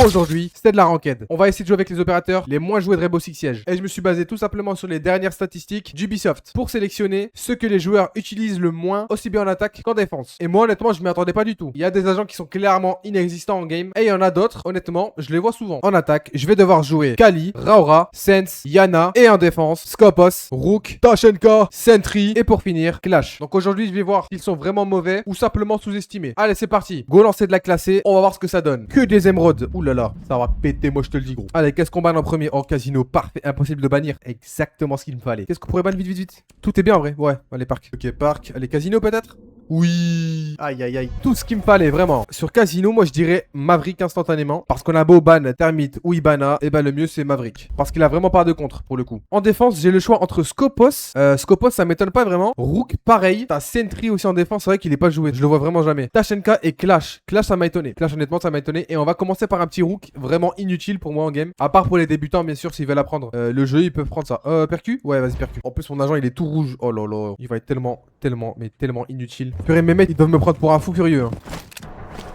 Aujourd'hui, c'est de la ranked. On va essayer de jouer avec les opérateurs les moins joués de Rainbow Six Siege. Et je me suis basé tout simplement sur les dernières statistiques d'Ubisoft pour sélectionner ceux que les joueurs utilisent le moins, aussi bien en attaque qu'en défense. Et moi, honnêtement, je m'y attendais pas du tout. Il y a des agents qui sont clairement inexistants en game. Et il y en a d'autres, honnêtement, je les vois souvent. En attaque, je vais devoir jouer Kali, Raura, Sense, Yana. Et en défense, Skopos, Rook, Tashenka, Sentry. Et pour finir, Clash. Donc aujourd'hui, je vais voir s'ils sont vraiment mauvais ou simplement sous-estimés. Allez, c'est parti. Go lancer de la classée. On va voir ce que ça donne. Que des émeraudes. Ouh là là, ça va péter, moi je te le dis gros. Allez, qu'est-ce qu'on banne en premier? Oh, casino, parfait, impossible de bannir. Exactement ce qu'il me fallait. Qu'est-ce qu'on pourrait bannir vite? Tout est bien en vrai. Ouais, allez, parc. Ok, parc. Allez, casino peut-être? Oui. Aïe aïe aïe. Tout ce qu'il me fallait vraiment. Sur casino, moi je dirais Maverick instantanément. Parce qu'on a beau ban Termite ou Ibana, et ben le mieux c'est Maverick. Parce qu'il a vraiment pas de contre pour le coup. En défense, j'ai le choix entre Skopos. Skopos, ça m'étonne pas vraiment. Rook, pareil. T'as Sentry aussi en défense. C'est vrai qu'il est pas joué. Je le vois vraiment jamais. Tashenka et Clash. Clash, ça m'a étonné. Clash, honnêtement, ça m'a étonné. Et on va commencer par un petit Rook vraiment inutile pour moi en game. À part pour les débutants, bien sûr, s'ils veulent apprendre le jeu, ils peuvent prendre ça. Percu? Ouais, vas-y, percu. En plus, mon agent, il est tout rouge. Oh là là. Il va être tellement inutile. Purée, mes mecs, ils doivent me prendre pour un fou furieux. Hein.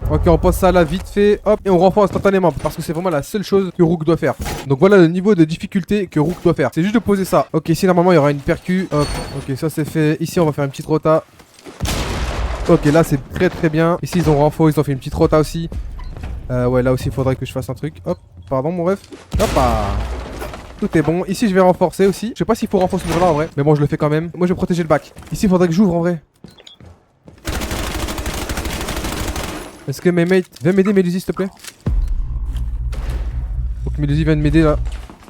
Ok, on pose ça là vite fait, hop, et on renforce instantanément parce que c'est vraiment la seule chose que Rook doit faire. Donc voilà le niveau de difficulté que Rook doit faire. C'est juste de poser ça. Ok, ici normalement il y aura une percu, hop, ok, ça c'est fait. Ici on va faire une petite rota. Ok, là c'est très bien. Ici ils ont renfort, ils ont fait une petite rota aussi. Ouais, là aussi il faudrait que je fasse un truc. Hop, pardon mon ref. Hop, tout est bon. Ici je vais renforcer aussi. Je sais pas s'il faut renforcer ce là en vrai, mais bon je le fais quand même. Moi je vais protéger le bac. Ici il faudrait que j'ouvre en vrai. Est-ce que mes mates... Viens m'aider Mélusi s'il te plaît. Faut que Mélusi vienne m'aider là.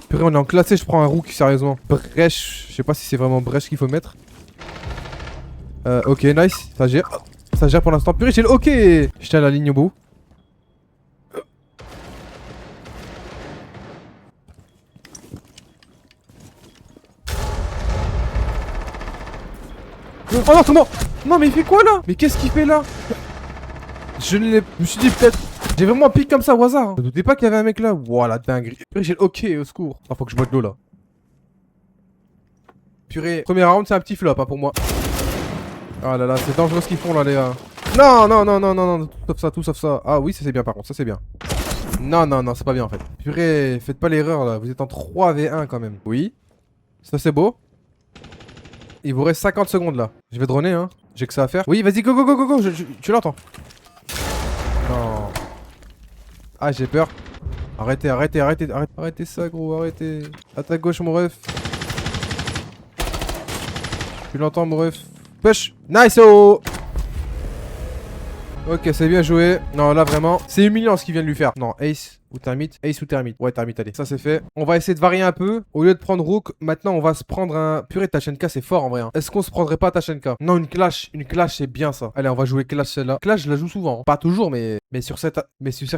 Purée, on est en classé, je prends un Rook sérieusement. Brèche, je sais pas si c'est vraiment brèche qu'il faut mettre. Ok, nice, ça gère. Ça gère pour l'instant. Purée, j'ai le ok. Je tiens la ligne au bout. Oh non, non. Non mais il fait quoi là? Mais qu'est-ce qu'il fait là? Je me suis dit peut-être... J'ai vraiment un pic comme ça au hasard. Hein. Je ne doutais pas qu'il y avait un mec là. Voilà, dingue. Purée, j'ai le ok, au secours. Ah, faut que je boite l'eau là. Purée, premier round, c'est un petit flop hein, pour moi. Ah là là, c'est dangereux ce qu'ils font là, les gars. Non. Tout sauf ça. Ah oui, ça c'est bien par contre, ça c'est bien. Non, c'est pas bien en fait. Purée, faites pas l'erreur là. Vous êtes en 3v1 quand même. Oui. Ça c'est beau. Il vous reste 50 secondes là. Je vais droner, hein. J'ai que ça à faire. Oui, vas-y, go. Tu l'entends? Non. Ah, j'ai peur. Arrêtez ça, gros, arrêtez. À ta gauche, mon ref. Tu l'entends, mon ref? Push. Nice, oh. Ok, c'est bien joué. Non, là, vraiment, c'est humiliant ce qu'il vient de lui faire. Non, ace ou termite. Ace ou termite. Ouais, termite, allez. Ça, c'est fait. On va essayer de varier un peu. Au lieu de prendre Rook, maintenant, on va se prendre un... Purée, Tashenka, c'est fort, en vrai. Hein. Est-ce qu'on se prendrait pas Tashenka? Non, une clash. Une clash, c'est bien, ça. Allez, on va jouer clash, celle-là. Clash, je la joue souvent. Hein. Pas toujours, mais sur cette... Mais sur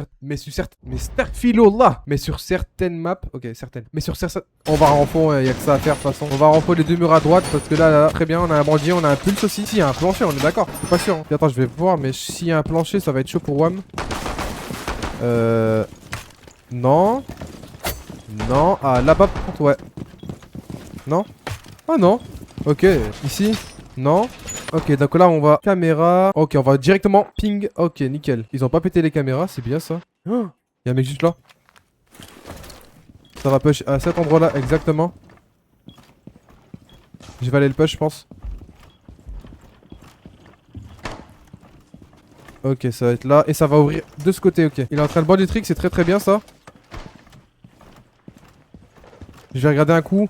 certaines maps... Ok, certaines. Mais sur certaines... On va renfort, il y a que ça à faire, de toute façon. On va renfort les deux murs à droite, parce que là, très bien, on a un bandit, on a un pulse aussi. Si, il y a un plancher, on est d'accord. Je suis pas sûr. Hein. Attends, je vais voir, mais s'il y a un plancher, ça va être chaud pour Wam. Non. Non. Ah, là-bas, par contre, ouais. Non. Ah non. Ok. Ici. Non. Ok, donc là, on va... Caméra. Ok, on va directement ping. Ok, nickel. Ils ont pas pété les caméras, c'est bien ça. Oh, y a un mec juste là. Ça va push à cet endroit-là, exactement. Je vais aller le push, je pense. Ok, ça va être là. Et ça va ouvrir de ce côté, ok. Il est en train de boire du trick, c'est très bien ça. Je vais regarder un coup.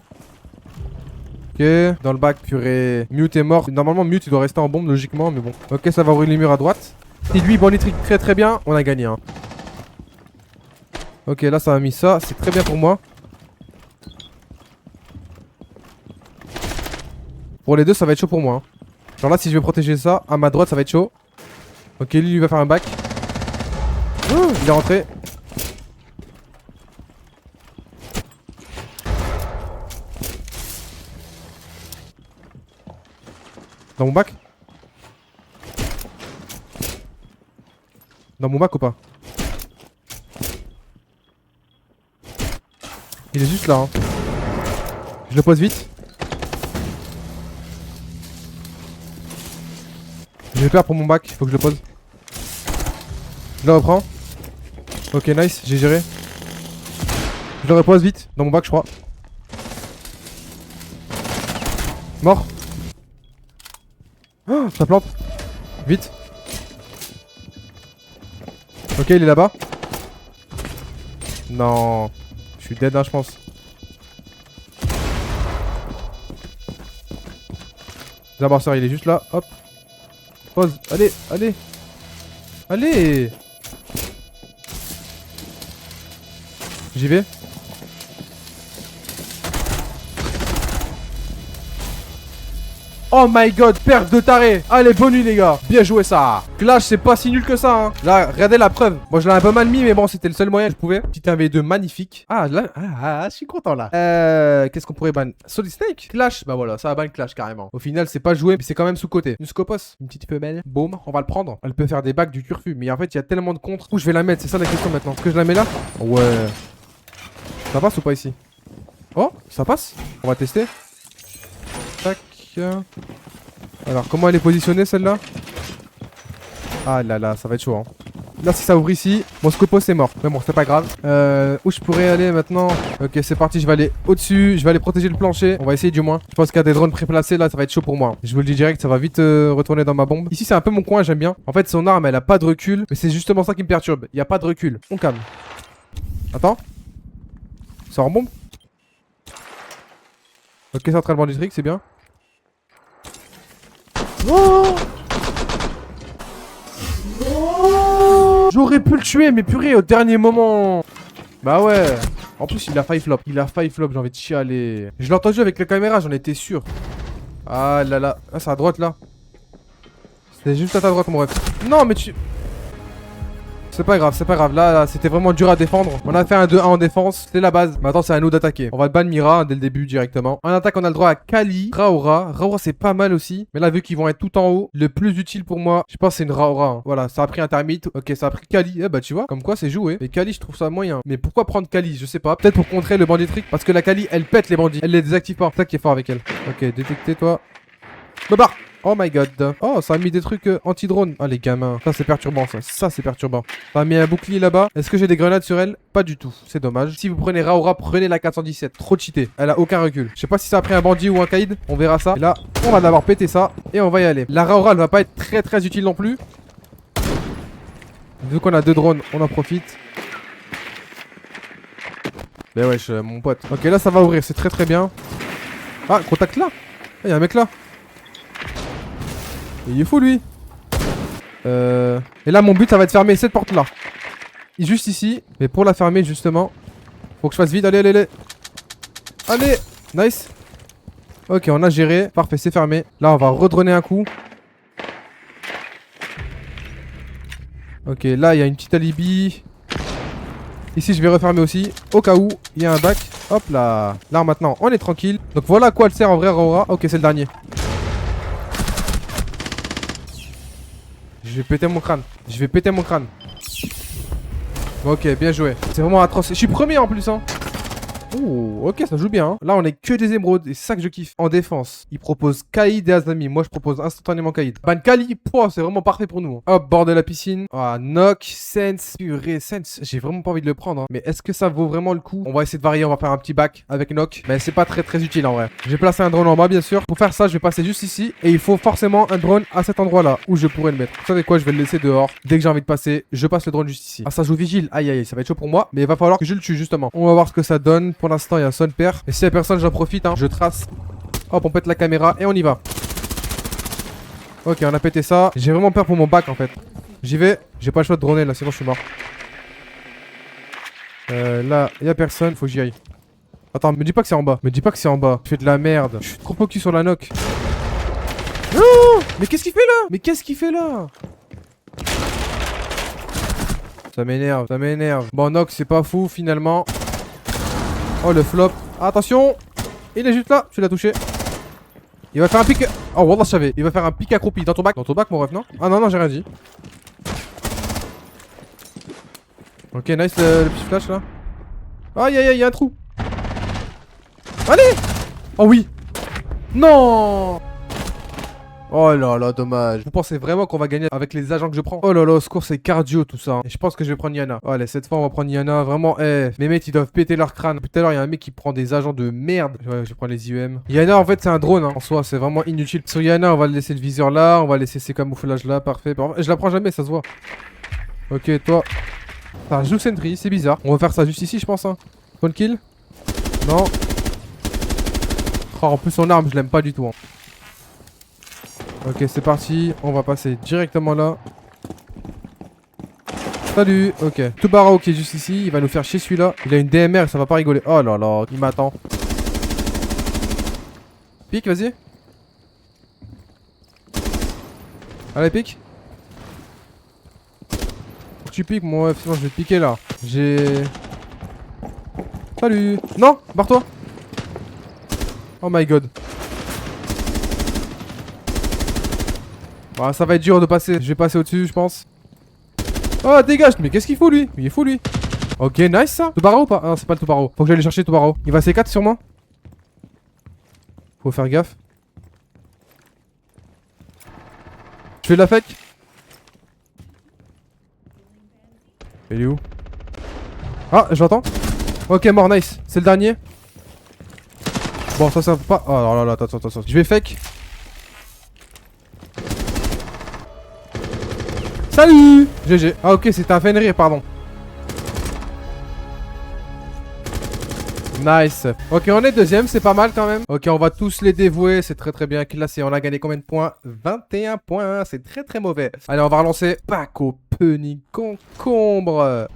Ok, dans le bac, purée. Mute est mort. Normalement, Mute il doit rester en bombe logiquement, mais bon. Ok, ça va ouvrir les murs à droite. Si lui, bon, les tricks très bien, on a gagné. Hein. Ok, là, ça m'a mis ça. C'est très bien pour moi. Pour les deux, ça va être chaud pour moi. Hein. Genre là, si je vais protéger ça, à ma droite, ça va être chaud. Ok, lui, il va faire un back. Oh, il est rentré. Dans mon bac? Dans mon bac ou pas? Il est juste là. Hein. Je le pose vite. J'ai peur pour mon bac, faut que je le pose. Je le reprends. Ok, nice, j'ai géré. Je le repose vite, dans mon bac, je crois. Mort. Oh, ça plante. Vite. Ok, il est là-bas. Non. Je suis dead, hein, je pense. L'amorceur, il est juste là. Hop. Pause. Allez, allez. Allez. J'y vais. Oh my god, perte de taré. Allez, bonne nuit les gars. Bien joué ça. Clash, c'est pas si nul que ça. Hein. Là, regardez la preuve. Moi, je l'ai un peu mal mis, mais bon, c'était le seul moyen que je pouvais. Petit 1v2 magnifique. Ah, là, je suis content là. Qu'est-ce qu'on pourrait ban? Solid Snake? Clash? Bah voilà, ça va ban Clash carrément. Au final, c'est pas joué, mais c'est quand même sous-côté. Une Scopos, une petite femelle. Boum, on va le prendre. Elle peut faire des bacs du turfu, mais en fait, il y a tellement de contre. Où je vais la mettre? C'est ça la question maintenant. Est-ce que je la mets là? Ouais. Ça passe ou pas ici? Oh, ça passe? On va tester. Tac. Alors, comment elle est positionnée celle-là? Ah là là, ça va être chaud. Hein. Là, si ça ouvre ici, mon Scopo c'est mort. Mais bon, c'est pas grave. Où je pourrais aller maintenant? Ok, c'est parti. Je vais aller au-dessus. Je vais aller protéger le plancher. On va essayer du moins. Je pense qu'il y a des drones préplacés là. Ça va être chaud pour moi. Je vous le dis direct, ça va vite retourner dans ma bombe. Ici, c'est un peu mon coin. J'aime bien. En fait, son arme, elle a pas de recul. Mais c'est justement ça qui me perturbe. Il n'y a pas de recul. On calme. Attends. Ça en bombe? Ok, central banditrique, c'est bien. Oh, j'aurais pu le tuer, mais purée, au dernier moment. Bah ouais. En plus, il a failli flop. Il a failli flop, j'ai envie de chialer. Je l'ai entendu avec la caméra, j'en étais sûr. Ah là là. Ah, c'est à droite là. C'est juste à ta droite, mon ref. Non, mais tu... C'est pas grave, c'est pas grave. Là, c'était vraiment dur à défendre. On a fait un 2-1 en défense. C'était la base. Maintenant, c'est à nous d'attaquer. On va ban Mira hein, dès le début directement. En attaque, on a le droit à Kali, Raora. Raora, c'est pas mal aussi. Mais là, vu qu'ils vont être tout en haut, le plus utile pour moi, je pense, c'est une Raora. Hein. Voilà, ça a pris un termite. Ok, ça a pris Kali. Eh bah, tu vois, comme quoi, c'est joué. Mais Kali, je trouve ça moyen. Mais pourquoi prendre Kali? Je sais pas. Peut-être pour contrer le bandit trick. Parce que la Kali, elle pète les bandits. Elle les désactive pas. C'est ça qui est fort avec elle. Ok, détecté, toi. Me barre. Oh my god. Oh, ça a mis des trucs anti-drone. Ah, les gamins. Ça, c'est perturbant, ça. Ça, c'est perturbant. Ça a mis un bouclier là-bas. Est-ce que j'ai des grenades sur elle? Pas du tout. C'est dommage. Si vous prenez Raora, prenez la 417. Trop cheaté. Elle a aucun recul. Je sais pas si ça a pris un bandit ou un caïd. On verra ça. Et là, on va d'abord péter ça. Et on va y aller. La Raora, elle va pas être très très utile non plus. Vu qu'on a 2 drones, on en profite. Mais wesh, mon pote. Ok, là, ça va ouvrir. C'est très très bien. Ah, contact là. Il y a un mec là. Il est fou lui. Et là mon but ça va être de fermer cette porte là. Juste ici. Mais pour la fermer justement, faut que je fasse vite. Allez, allez, allez. Allez. Nice. Ok, on a géré. Parfait, c'est fermé. Là on va redronner un coup. Ok, là il y a une petite alibi. Ici je vais refermer aussi. Au cas où il y a un bac. Hop là. Là maintenant on est tranquille. Donc voilà à quoi elle sert en vrai Aurora. Ok, c'est le dernier. Je vais péter mon crâne. Je vais péter mon crâne. Ok, bien joué. C'est vraiment atroce. Je suis premier en plus, hein. Oh, ok, ça joue bien. Hein. Là, on est que des émeraudes et c'est ça que je kiffe. En défense, il propose Kaïd et Azami. Moi, je propose instantanément Kaïd. Ban Kali, c'est vraiment parfait pour nous. Hein. Hop, bord de la piscine. Ah, Nock, Sense, purée, Sense. J'ai vraiment pas envie de le prendre. Hein. Mais est-ce que ça vaut vraiment le coup? On va essayer de varier. On va faire un petit bac avec Nock. Mais c'est pas très très utile en vrai. J'ai placé un drone en bas, bien sûr. Pour faire ça, je vais passer juste ici. Et il faut forcément un drone à cet endroit-là où je pourrais le mettre. Vous savez quoi? Je vais le laisser dehors. Dès que j'ai envie de passer, je passe le drone juste ici. Ah, ça joue vigile. Aïe aïe, ça va être chaud pour moi. Mais il va falloir que je le tue justement. On va voir ce que ça donne. Pour l'instant, il y a son père. Et si y a personne, j'en profite. Hein. Je trace. Hop, on pète la caméra et on y va. Ok, on a pété ça. J'ai vraiment peur pour mon bac en fait. J'y vais. J'ai pas le choix de droner là, sinon je suis mort. Là, y a personne. Faut que j'y aille. Attends, me dis pas que c'est en bas. Me dis pas que c'est en bas. Je fais de la merde. Je suis trop focus sur la knock. Non! Mais qu'est-ce qu'il fait là? Mais qu'est-ce qu'il fait là? Ça m'énerve, ça m'énerve. Bon, knock, c'est pas fou finalement. Oh, le flop. Attention! Il est juste là. Tu l'as touché. Il va faire un pic. Oh, wallah, je savais. Il va faire un pic accroupi. Dans ton bac? Dans ton bac, mon ref, non? Ah non, non, j'ai rien dit. Ok, nice le petit flash là. Aïe aïe aïe, il y a un trou. Allez! Oh oui! Non! Oh là là, dommage. Vous pensez vraiment qu'on va gagner avec les agents que je prends? Oh là là, au secours, c'est cardio tout ça, hein. Et je pense que je vais prendre Yana. Oh, allez, cette fois, on va prendre Yana. Vraiment, mes mates, ils doivent péter leur crâne. Tout à l'heure, il y a un mec qui prend des agents de merde. Ouais, je vais prendre les IEM. Yana, en fait, c'est un drone, hein. En soi, c'est vraiment inutile. Sur Yana, on va laisser le viseur là. On va laisser ces camouflages là. Parfait. Je la prends jamais, ça se voit. Ok, toi. Ça joue Sentry, c'est bizarre. On va faire ça juste ici, je pense, hein. One kill? Non. Oh, en plus, son arme, je l'aime pas du tout, hein. Ok, c'est parti. On va passer directement là. Salut. Ok. Tubarao qui est juste ici. Il va nous faire chier celui-là. Il a une DMR, ça va pas rigoler. Oh là là, il m'attend. Pique, vas-y. Allez, pique. Faut que tu piques, moi, sinon je vais te piquer là. J'ai... Salut. Non, barre-toi. Oh my god. Ah, ça va être dur de passer. Je vais passer au-dessus, je pense. Oh, dégage. Mais qu'est-ce qu'il faut, lui? Il est fou, lui. Ok, nice, ça. Tobaro ou pas? Ah, non, c'est pas le Tobaro. Faut que j'aille chercher Tobaro. Il va C4 sur moi. Faut faire gaffe. Je fais de la fake. Il est où? Ah, j'entends. Ok, mort, nice. C'est le dernier. Bon, ça va pas. Oh là là, attends. Je vais fake. Salut! GG. Ah ok, c'était un Fenrir, pardon. Nice. Ok, on est deuxième, c'est pas mal quand même. Ok, on va tous les dévouer, c'est très très bien classé. On a gagné combien de points? 21 points, c'est très très mauvais. Allez, on va relancer Paco Penny Concombre.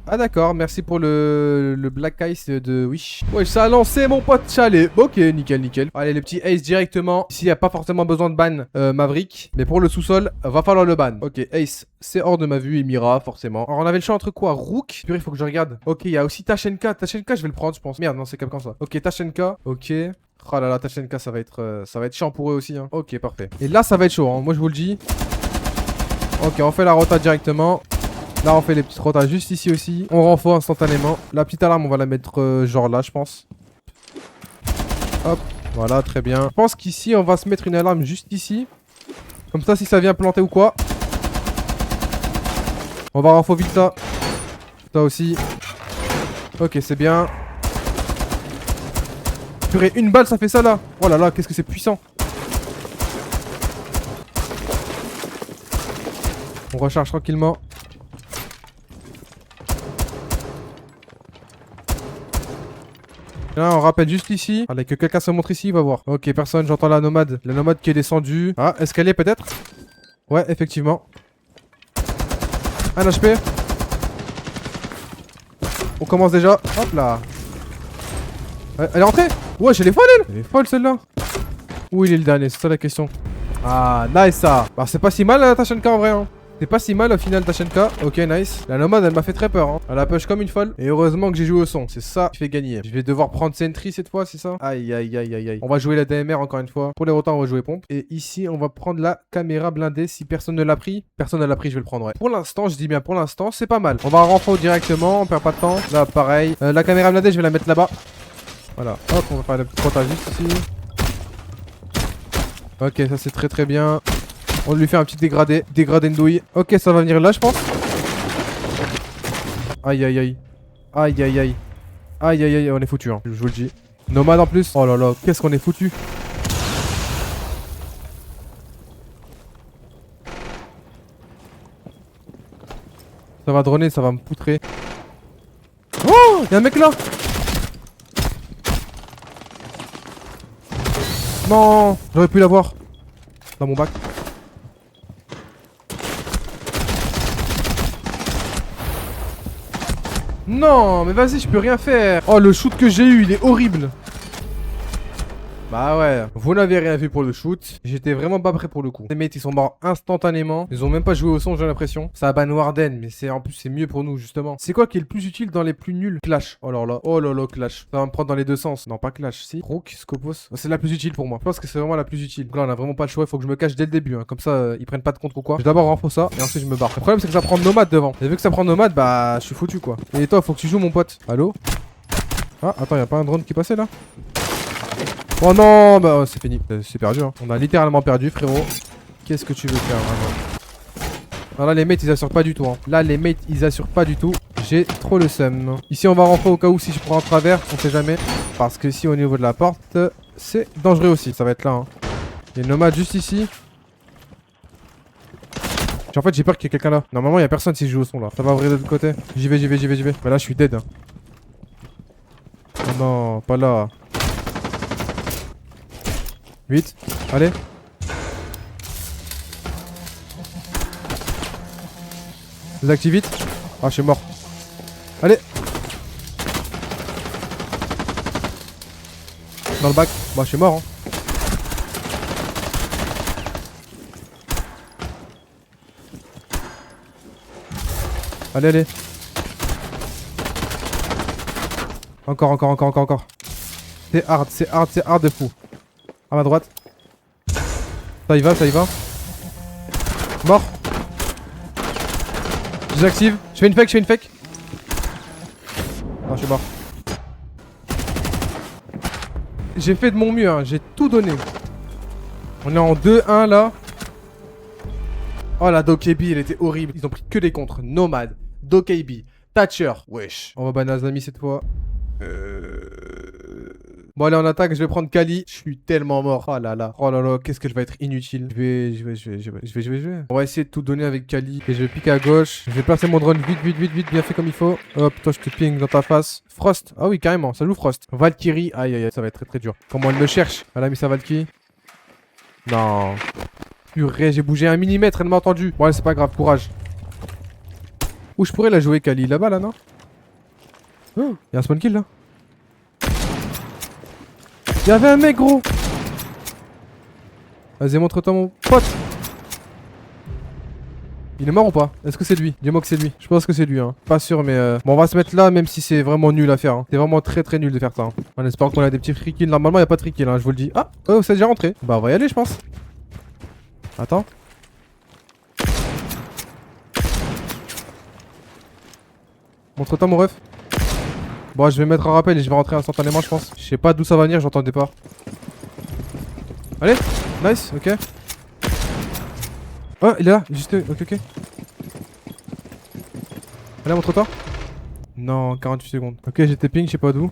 Ah d'accord, merci pour le Black Ice de Wish. Ouais, ça a lancé mon pote chalet. Ok, nickel. Allez, le petit Ace directement. Ici, il n'y a pas forcément besoin de ban Maverick. Mais pour le sous-sol, va falloir le ban. Ok, Ace, c'est hors de ma vue et Mira, forcément. Alors, on avait le choix entre quoi? Rook. Purée, il faut que je regarde. Ok, il y a aussi Tachenka. Tachenka, je vais le prendre, je pense. Merde, non, c'est Capcan ça. Ok, Tachenka. Ok. Oh là là, Tachenka, ça va être chiant pour eux aussi, hein. Ok, parfait. Et là, ça va être chaud, hein. Moi, je vous le dis. Ok, on fait la rota directement. Là, on fait les petites rotas juste ici aussi. On renfort instantanément. La petite alarme, on va la mettre genre là, je pense. Hop, voilà, très bien. Je pense qu'ici, on va se mettre une alarme juste ici. Comme ça, si ça vient planter ou quoi. On va renfort vite ça. Ça aussi. Ok, c'est bien. Purée, une balle, ça fait ça là. Oh là là, qu'est-ce que c'est puissant. On recharge tranquillement. Là, on rappelle juste ici. Allez, que quelqu'un se montre ici, il va voir. Ok, personne, j'entends la nomade. La nomade qui est descendue. Ah, escalier peut-être? Ouais, effectivement. Un HP. On commence déjà. Hop là. Elle est rentrée. Ouais, elle est folle, elle. Elle est folle celle-là. Où il est le dernier? C'est ça la question. Ah, nice ça. Bah, c'est pas si mal la Tachenka en vrai, hein. C'est pas si mal au final Tachenka. Ok, nice. La nomade, elle m'a fait très peur, hein. Elle a push comme une folle. Et heureusement que j'ai joué au son. C'est ça qui fait gagner. Je vais devoir prendre Sentry cette fois, c'est ça? Aïe. On va jouer la DMR encore une fois. Pour les rotants, on va jouer pompe. Et ici, on va prendre la caméra blindée. Si personne ne l'a pris, personne ne l'a pris, je vais le prendre, ouais. Pour l'instant, je dis bien pour l'instant, c'est pas mal. On va renfort directement, on perd pas de temps. Là, pareil. La caméra blindée, je vais la mettre là-bas. Voilà. Hop, on va faire le petit rotage juste ici. Ok, ça c'est très très bien. On lui fait un petit dégradé. Dégradé de douille. Ok, ça va venir là, je pense. Aïe. Aïe, on est foutu, hein. Je vous le dis. Nomade en plus. Oh là là, qu'est-ce qu'on est foutu. Ça va droner, ça va me poutrer. Oh, y'a un mec là. Non, j'aurais pu l'avoir. Dans mon bac. Non, mais vas-y, je peux rien faire. Oh, le shoot que j'ai eu, il est horrible. Bah ouais, vous n'avez rien vu pour le shoot. J'étais vraiment pas prêt pour le coup. Les mates, ils sont morts instantanément. Ils ont même pas joué au son, j'ai l'impression. Ça a ban Warden, mais c'est en plus c'est mieux pour nous justement. C'est quoi qui est le plus utile dans les plus nuls? Clash. Oh là là, Clash. Ça va me prendre dans les deux sens. Non, pas Clash, si. Rook, Scopos. C'est la plus utile pour moi. Je pense que c'est vraiment la plus utile. Donc là, on a vraiment pas le choix. Il faut que je me cache dès le début, hein. Comme ça, ils prennent pas de contre ou quoi. Je vais d'abord renfo ça et ensuite je me barre. Le problème, c'est que ça prend Nomade devant. Et vu que ça prend Nomade, bah, je suis foutu quoi. Et toi, faut que tu joues mon pote. Allô? Ah, attends, y'a pas un drone qui passait là? Oh non, bah c'est fini, c'est perdu, hein. On a littéralement perdu, frérot. Qu'est-ce que tu veux faire vraiment? Alors là les mates ils assurent pas du tout hein. Là les mates ils assurent pas du tout. J'ai trop le seum. Ici on va rentrer au cas où si je prends un travers, on sait jamais. Parce que si au niveau de la porte, c'est dangereux aussi. Ça va être là hein. Il y a une nomade juste ici. En fait j'ai peur qu'il y ait quelqu'un là. Normalement il y a personne si je joue au son là. Ça va ouvrir de l'autre côté. J'y vais. Mais là je suis dead. Oh non, pas là. Vite, allez. Désactive vite. Ah je suis mort. Allez. Dans le bac. Bah je suis mort hein. Allez. Encore. C'est hard de fou. À ma droite. Ça y va. Mort. J'active. Je fais une fake. Non, je suis mort. J'ai fait de mon mieux, hein. J'ai tout donné. On est en 2-1 là. Oh la Dokebi, elle était horrible. Ils ont pris que des contres. Nomade, Dokebi, Thatcher. Wesh. On va banner Azami cette fois. Bon allez on attaque, je vais prendre Kali. Je suis tellement mort. Oh là là, qu'est-ce que je vais être inutile. Je vais. On va essayer de tout donner avec Kali. Et je vais piquer à gauche. Je vais placer mon drone vite, bien fait comme il faut. Hop, toi je te ping dans ta face. Frost, ah oui carrément, ça joue Frost. Valkyrie, aïe, ça va être très dur. Comment elle me cherche? Elle a mis sa Valkyrie. Non. Purée, j'ai bougé 1 millimètre, elle m'a entendu. Ouais c'est pas grave, courage. Où je pourrais la jouer Kali? Là-bas là non? Oh, y'a un spawn kill là. Y'avait un mec gros. Vas-y montre-toi mon pote. Il est mort ou pas? Est-ce que c'est lui? Dis-moi que c'est lui. Je pense que c'est lui hein. Pas sûr mais bon on va se mettre là même si c'est vraiment nul à faire hein. C'est vraiment très nul de faire ça hein. On espère qu'on a des petits free kills. Normalement y a pas de free kill hein, je vous le dis. Ah oh c'est déjà rentré. Bah on va y aller je pense. Attends. Montre-toi mon ref. Bon je vais mettre un rappel et je vais rentrer instantanément je pense. Je sais pas d'où ça va venir, j'entends le départ. Allez, nice, ok. Oh il est là, juste, ok. Allez montre-toi. Non, 48 secondes. Ok j'ai tes ping, je sais pas d'où.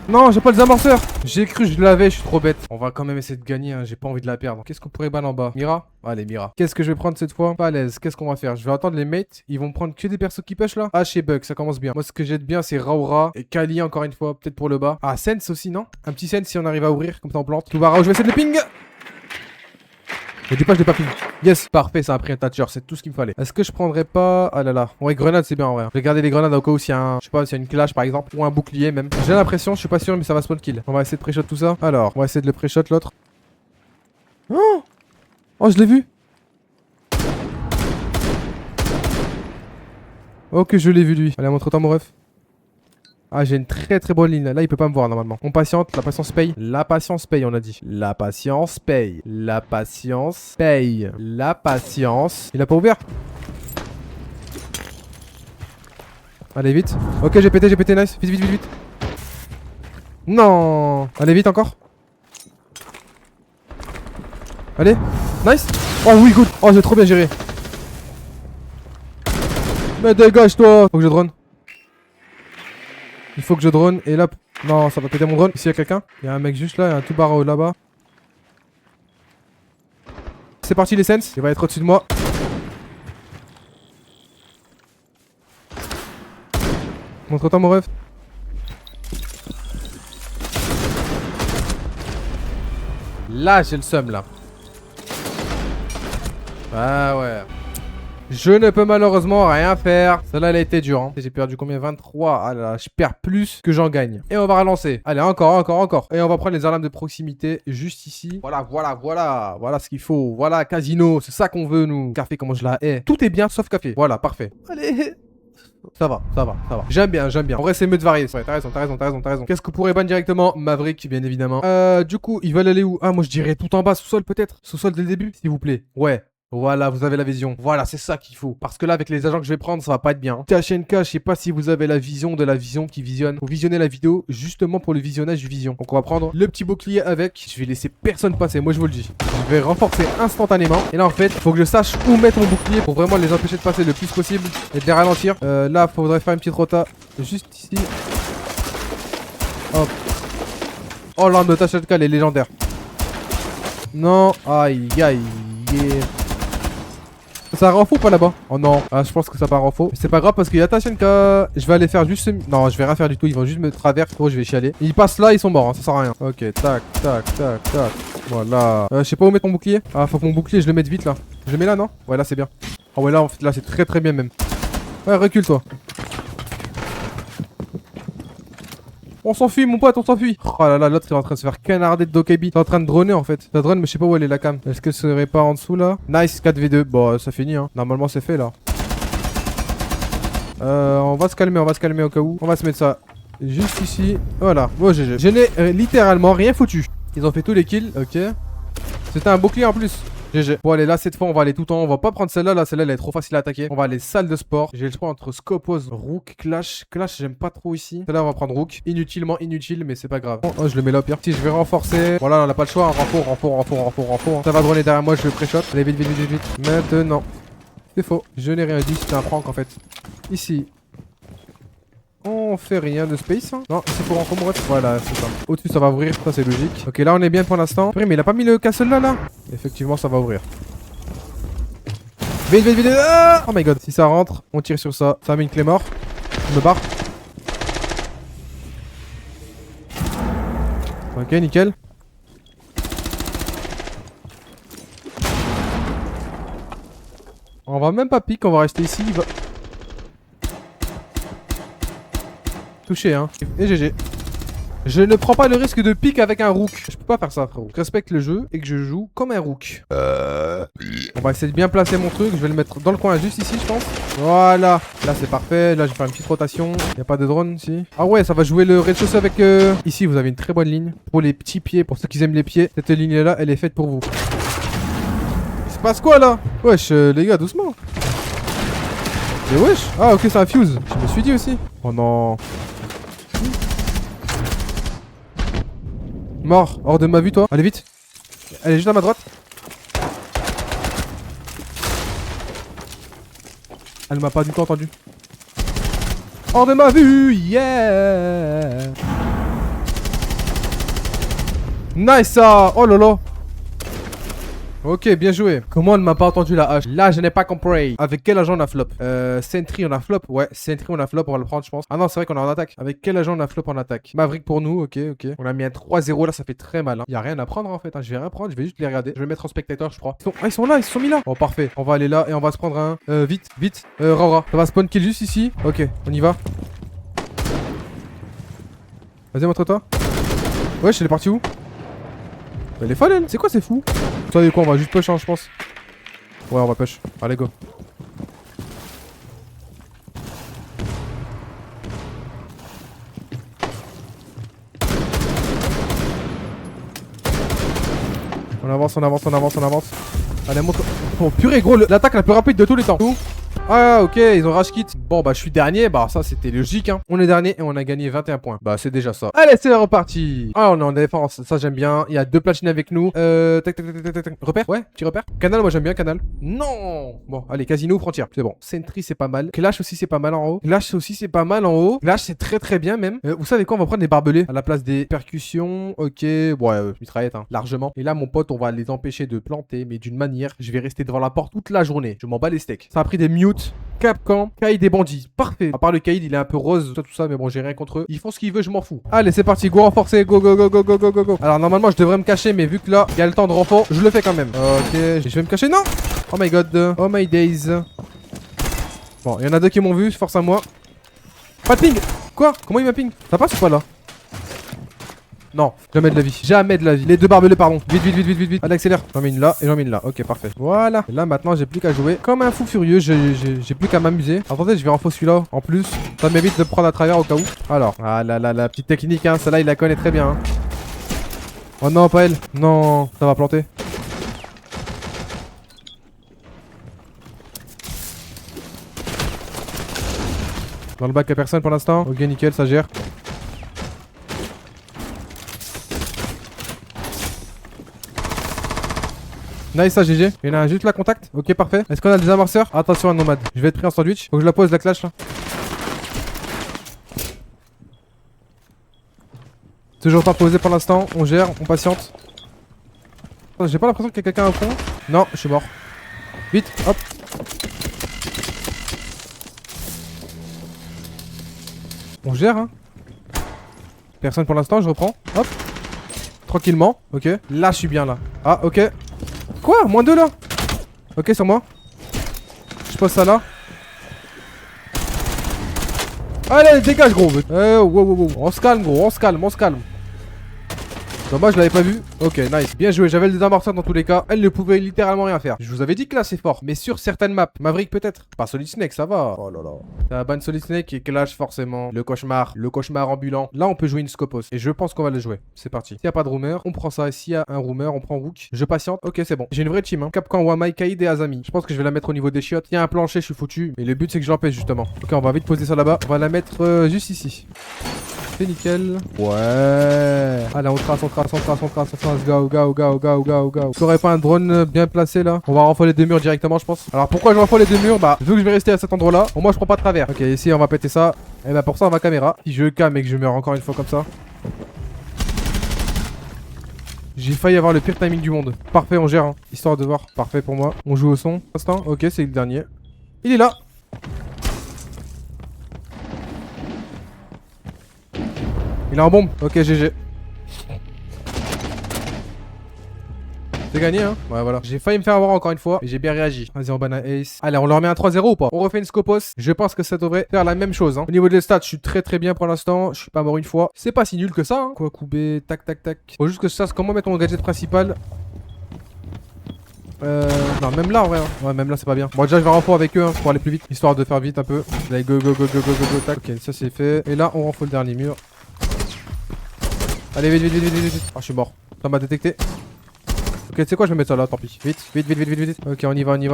Non j'ai pas les amorceurs. J'ai cru je l'avais, je suis trop bête. On va quand même essayer de gagner hein, j'ai pas envie de la perdre. Qu'est-ce qu'on pourrait ban en bas? Mira? Allez Mira. Qu'est-ce que je vais prendre cette fois? Pas à l'aise, qu'est-ce qu'on va faire? Je vais attendre les mates. Ils vont prendre que des persos qui push là. Ah chez Bug, ça commence bien. Moi ce que j'ai de bien c'est Raura et Kali encore une fois, peut-être pour le bas. Ah Sense aussi non? Un petit Sense si on arrive à ouvrir, comme ça on plante. Tout va je vais essayer de le ping. Mais dis pas je l'ai pas ping. Yes, parfait, ça a pris un Thatcher, c'est tout ce qu'il me fallait. Est-ce que je prendrais pas... Ah là là. Ouais, grenade c'est bien en vrai. Je vais garder les grenades au cas où s'il y a un... Je sais pas, s'il y a une clash par exemple. Ou un bouclier même. J'ai l'impression, je suis pas sûr mais ça va spawn kill. On va essayer de pré-shot tout ça. Alors, on va essayer de le pré-shot l'autre. Oh je l'ai vu. Ok je l'ai vu lui. Allez montre-toi mon ref. Ah j'ai une très bonne ligne là, il peut pas me voir normalement. On patiente, la patience paye. La patience paye on a dit. La patience paye. La patience paye. La patience. Il a pas ouvert. Allez vite. Ok j'ai pété nice. Vite. Non. Allez vite encore. Allez. Nice. Oh oui good. Oh j'ai trop bien géré. Mais dégage-toi. Faut que je drone. Il faut que je drone et là... Non, ça va péter mon drone. Ici, il y a quelqu'un. Il y a un mec juste là, il y a un tout barreau là-bas. C'est parti les sense. Il va être au-dessus de moi. Montre-toi mon ref. Là, j'ai le seum là. Ah ouais. Je ne peux malheureusement rien faire. Celle-là, elle a été dure. Hein. J'ai perdu combien? 23. Ah là là, je perds plus que j'en gagne. Et on va relancer. Allez, encore. Et on va prendre les alarmes de proximité juste ici. Voilà. Voilà ce qu'il faut. Voilà, casino. C'est ça qu'on veut, nous. Café, comment je la hais. Tout est bien, sauf café. Voilà, parfait. Allez. Ça va. J'aime bien. On va essayer mieux de varier. Ouais, t'as raison. Qu'est-ce qu'on pourrait ban directement? Maverick, bien évidemment. Du coup, ils veulent aller où? Ah, moi, je dirais tout en bas, sous-sol peut-être. Sous-sol dès le début, s'il vous plaît. Ouais. Voilà, vous avez la vision. Voilà, c'est ça qu'il faut. Parce que là, avec les agents que je vais prendre, ça va pas être bien. THNK, je sais pas si vous avez la vision de la vision qui visionne. Vous visionnez la vidéo justement pour le visionnage du vision. Donc on va prendre le petit bouclier avec. Je vais laisser personne passer, moi je vous le dis. Je vais renforcer instantanément. Et là en fait, faut que je sache où mettre mon bouclier pour vraiment les empêcher de passer le plus possible et de les ralentir. Là, faudrait faire une petite rota juste ici. Hop. Oh l'arme de THNK, elle est légendaire. Non, aïe aïe. Ça rend faux pas là-bas? Oh non, ah, je pense que ça part en faux. C'est pas grave parce qu'il y a THNK. Je vais aller faire juste... Non, je vais rien faire du tout. Ils vont juste me traverser. Oh, je vais chialer. Ils passent là, ils sont morts. Hein. Ça sert à rien. Ok, tac, tac, tac, tac. Voilà. Je sais pas où mettre mon bouclier. Ah, faut que mon bouclier, je le mette vite là. Je le mets là, non? Ouais, là, c'est bien. Oh, ouais, là, en fait, là, c'est très très bien même. Ouais, recule toi. On s'enfuit mon pote, on s'enfuit. Oh là là, l'autre il est en train de se faire canarder de Dokebi. Il est en train de droner en fait. Ça drone mais je sais pas où elle est la cam. Est-ce que ce serait pas en dessous là? Nice 4v2. Bon ça finit hein. Normalement c'est fait là. On va se calmer au cas où. On va se mettre ça juste ici. Voilà. Bon GG. Je n'ai littéralement rien foutu. Ils ont fait tous les kills. Ok. C'était un bouclier en plus. GG. Bon allez là cette fois on va aller tout en haut. On va pas prendre celle-là. Là celle-là elle est trop facile à attaquer. On va aller salle de sport. J'ai le choix entre Scopose, Rook, Clash. Clash j'aime pas trop ici. Celle-là on va prendre Rook. Inutilement inutile mais c'est pas grave. Oh je le mets là au pire. Si je vais renforcer. Voilà on a pas le choix. Renfort. Ça va droner derrière moi. Je le pré-shot. Allez vite. Maintenant. C'est faux. Je n'ai rien dit. C'était un prank en fait. Ici. On fait rien de space hein. Non c'est pour en bref. Voilà c'est ça. Au-dessus ça va ouvrir. Ça c'est logique. Ok là on est bien pour l'instant. Mais il a pas mis le castle là. Effectivement ça va ouvrir. Vite. Ah oh my god. Si ça rentre on tire sur ça. Ça met une clé mort. Je me barre. Ok nickel. On va même pas pique. On va rester ici. Il va... touché hein. Et GG. Je ne prends pas le risque de pique avec un rook. Je peux pas faire ça frérot. Je respecte le jeu et que je joue comme un rook. On va essayer de bien placer mon truc. Je vais le mettre dans le coin juste ici je pense. Voilà. Là c'est parfait. Là je vais faire une petite rotation. Y a pas de drone ici. Ah ouais ça va jouer le rez-de-chaussée avec... Ici vous avez une très bonne ligne. Pour les petits pieds. Pour ceux qui aiment les pieds. Cette ligne là elle est faite pour vous. Il se passe quoi là? Wesh les gars doucement. Mais wesh. Ah ok c'est un fuse. Je me suis dit aussi. Oh non. Mort, hors de ma vue toi. Allez vite. Elle est juste à ma droite. Elle m'a pas du tout entendu. Hors de ma vue, yeah. Nice ça. Oh lolo. Ok, bien joué. Comment elle m'a pas entendu la hache? Là, je n'ai pas compris. Avec quel agent on a flop? Sentry on a flop. Ouais, Sentry on a flop, on va le prendre, je pense. Ah non, c'est vrai qu'on est en attaque. Avec quel agent on a flop en attaque? Maverick pour nous, ok. On a mis un 3-0 là, ça fait très mal. Hein. Y a rien à prendre en fait. Hein. Je vais rien prendre, je vais juste les regarder. Je vais mettre en spectateur, je crois. Ils sont là, ils se sont mis là. Bon, parfait. On va aller là et on va se prendre un. Vite. Raura. Ça va spawn kill juste ici. Ok, on y va. Vas-y, montre-toi. Wesh, elle est partie où? Elle est folle, elle. C'est quoi, c'est fou? Vous savez quoi, on va juste push, hein, je pense. Ouais, on va push. Allez, go. On avance. Allez, monte. Oh, purée, gros, l'attaque la plus rapide de tous les temps. Ah ok, ils ont rage kit. Bon bah je suis dernier, bah ça c'était logique hein. On est dernier et on a gagné 21 points. Bah c'est déjà ça. Allez c'est reparti. Ah on est en défense, ça j'aime bien. Il y a 2 platines avec nous. Tac. Repère? Ouais, petit repère. Canal, moi j'aime bien Canal. Non. Bon allez, Casino, frontière. C'est bon. Sentry c'est pas mal. Clash aussi c'est pas mal en haut. Clash c'est très bien même. Vous savez quoi, on va prendre des barbelés à la place des percussions. Ok, ouais, mitraillette hein, largement. Et là mon pote on va les empêcher de planter, mais d'une manière, je vais rester devant la porte toute la journée. Je m'en bats les steaks. Ça a pris des mutes. Capcan, Kaïd des bandits. Parfait. À part le Kaïd, il est un peu rose, tout ça, mais bon, j'ai rien contre eux. Ils font ce qu'ils veulent, je m'en fous. Allez, c'est parti. Go renforcer. Go. Alors, normalement, je devrais me cacher, mais vu que là, il y a le temps de renfort, je le fais quand même. Ok, je vais me cacher. Non. Oh my god. Oh my days. Bon, il y en a 2 qui m'ont vu, force à moi. Pas de ping. Quoi? Comment il m'a ping? Ça passe ou pas là? Non, jamais de la vie. Les 2 barbelés, pardon. Vite. Allez, accélère. J'en mets une là et j'en mets une là. Ok, parfait. Voilà. Et là, maintenant, j'ai plus qu'à jouer comme un fou furieux. J'ai plus qu'à m'amuser. Attendez, je vais renfo celui-là. En plus, ça m'évite de prendre à travers au cas où. Alors, ah là, la petite technique, hein. Celle-là, il la connaît très bien. Hein. Oh non, pas elle. Non, ça va planter. Dans le bac, y'a personne pour l'instant. Ok, nickel, ça gère. Nice, ça GG. Il y en a un juste là, contact. Ok, parfait. Est-ce qu'on a des amorceurs? Attention à nomade. Je vais être pris en sandwich. Faut que je la pose, la clash là. Toujours pas posé pour l'instant. On gère, on patiente. J'ai pas l'impression qu'il y a quelqu'un au fond. Non, je suis mort. Vite, hop. On gère, hein. Personne pour l'instant, je reprends. Hop. Tranquillement. Ok. Là, je suis bien là. Ah, ok. Quoi? Moins 2 là? Ok, sur moi. Je pose ça là. Allez, dégage, gros. Wow. On se calme, gros. On se calme, on se calme. Dommage, je l'avais pas vu. Ok, nice. Bien joué. J'avais le désamorceur dans tous les cas. Elle ne pouvait littéralement rien faire. Je vous avais dit que là, c'est fort. Mais sur certaines maps, Maverick peut-être. Pas Solid Snake, ça va. Oh là là. Ça ban Solid Snake et Clash forcément. Le cauchemar ambulant. Là, on peut jouer une Scopos. Et je pense qu'on va le jouer. C'est parti. S'il n'y a pas de rumeur, on prend ça. S'il y a un rumeur, on prend Rook. Je patiente. Ok, c'est bon. J'ai une vraie team. Hein. Capcan, Wamai, Kaïd et Azami. Je pense que je vais la mettre au niveau des chiottes. Il y a un plancher, je suis foutu. Mais le but, c'est que je l'empêche justement. Ok, on va vite poser ça là-bas. On va la mettre juste ici. C'est nickel. Ouais. Allez, on trace. Go. T'aurais pas un drone bien placé là? On va renfoler les deux murs directement, je pense. Alors pourquoi je renfole les deux murs? Bah, vu que je vais rester à cet endroit là, au moins je prends pas de travers. Ok, ici on va péter ça. Et bah pour ça on va caméra. Si je cam et que je meurs encore une fois comme ça. J'ai failli avoir le pire timing du monde. Parfait, on gère, hein. Histoire de voir. Parfait pour moi. On joue au son. Instant. Ok, c'est le dernier. Il est là. Il est en bombe. Ok, GG. C'est gagné, hein. Ouais, voilà. J'ai failli me faire avoir encore une fois. Mais j'ai bien réagi. Vas-y, on banne un ace. Allez, on leur met un 3-0 ou pas? On refait une Scopos. Je pense que ça devrait faire la même chose, hein. Au niveau des stats, je suis très bien pour l'instant. Je suis pas mort une fois. C'est pas si nul que ça, hein. Quoi, couper. Tac. Faut juste que je sache comment mettre mon gadget principal. Non, même là en vrai. Hein. Ouais, même là, c'est pas bien. Bon, déjà, je vais renfort avec eux hein, pour aller plus vite. Histoire de faire vite un peu. Allez, go. Tac. Ok, ça c'est fait. Et là, on renfort le dernier mur. Allez, vite. Ah, je suis mort. Ça m'a détecté. Ok, tu sais quoi, je vais mettre ça là, tant pis. Vite. Ok, on y va, go.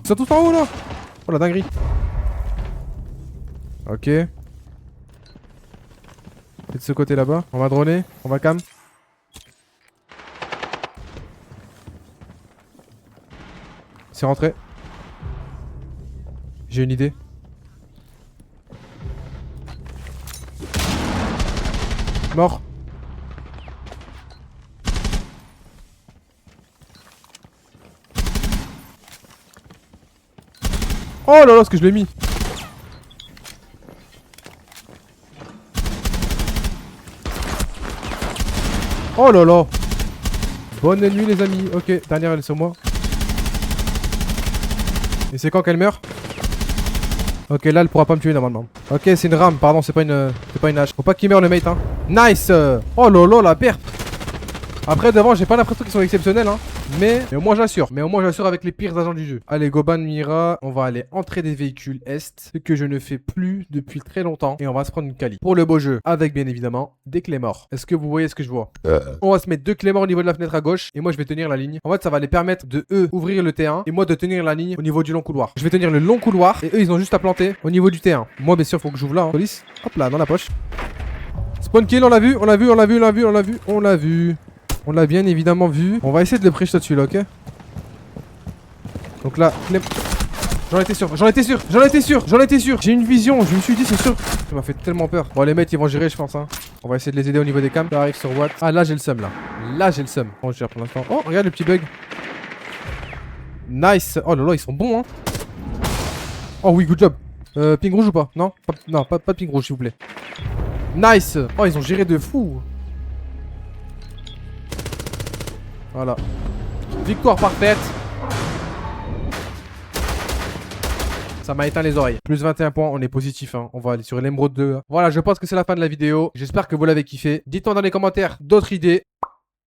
Ils sont tous en haut là. Oh la dinguerie. Ok. Et de ce côté là-bas, on va droner, on va cam. C'est rentré. J'ai une idée. Mort. Oh là là, ce que je l'ai mis. Oh là là. Bonne nuit les amis. Ok, dernière elle est sur moi. Et c'est quand qu'elle meurt? Ok, là elle pourra pas me tuer normalement. Ok, c'est une rame, pardon, c'est pas une hache. Faut pas qu'il meure le mate, hein. Nice. Oh là là, la perte. Après devant j'ai pas l'impression qu'ils sont exceptionnels hein. Mais au moins j'assure. Avec les pires agents du jeu. Allez Goban Mira. On va aller entrer des véhicules est. Ce que je ne fais plus depuis très longtemps. Et on va se prendre une Kali. Pour le beau jeu. Avec bien évidemment des clés morts. Est-ce que vous voyez ce que je vois? On va se mettre 2 clés morts au niveau de la fenêtre à gauche. Et moi je vais tenir la ligne. En fait ça va les permettre de eux ouvrir le T1. Et moi de tenir la ligne au niveau du long couloir. Je vais tenir le long couloir. Et eux ils ont juste à planter au niveau du T1. Moi bien sûr faut que j'ouvre là hein. Police. Hop là dans la poche. Spawn kill on l'a vu. On l'a bien évidemment vu. On va essayer de le prêcher dessus là, ok? Donc là, j'en étais sûr. J'ai une vision, je me suis dit c'est sûr. Ça m'a fait tellement peur. Bon les mecs ils vont gérer je pense hein. On va essayer de les aider au niveau des cams. Ça arrive sur Watt. Ah là j'ai le seum là. On gère pour l'instant. Oh regarde le petit bug. Nice. Oh là là ils sont bons hein. Oh oui good job. Ping rouge ou pas? Non, pas de ping rouge s'il vous plaît. Nice. Oh ils ont géré de fou. Voilà. Victoire parfaite. Ça m'a éteint les oreilles. Plus 21 points, on est positif hein. On va aller sur l'émeraude 2 hein. Voilà, je pense que c'est la fin de la vidéo. J'espère que vous l'avez kiffé. Dites-moi dans les commentaires d'autres idées.